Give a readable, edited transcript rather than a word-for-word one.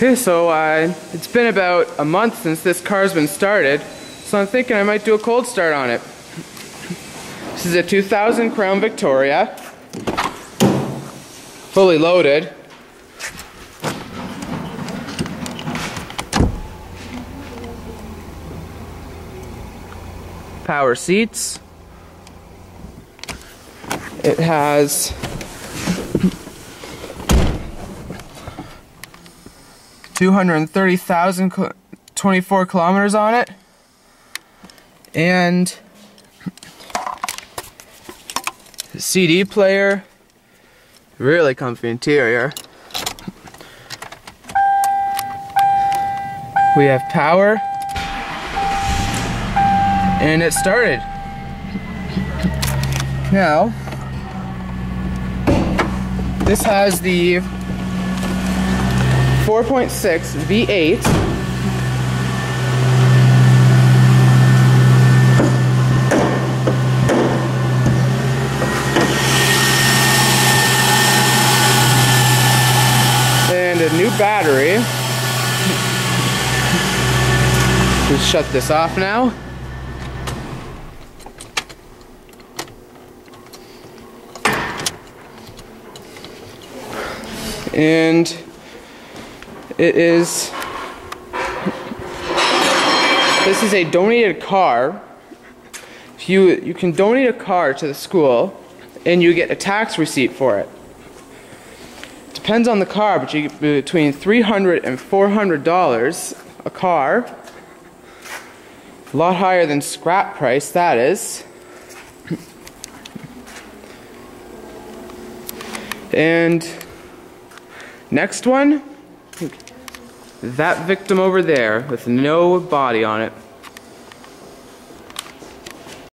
Okay, so it's been about a month since this car's been started, so I'm thinking I might do a cold start on it. This is a 2000 Crown Victoria, fully loaded. Power seats. It has 230,024 kilometers on it, and CD player, really comfy interior. We have power, and it started. Now, this has the 4.6 V8 and a new battery. Let's shut this off now. And this is a donated car. You can donate a car to the school and you get a tax receipt for it. Depends on the car, but you get between $300 and $400 a car. A lot higher than scrap price, that is. And next one, that victim over there with no body on it.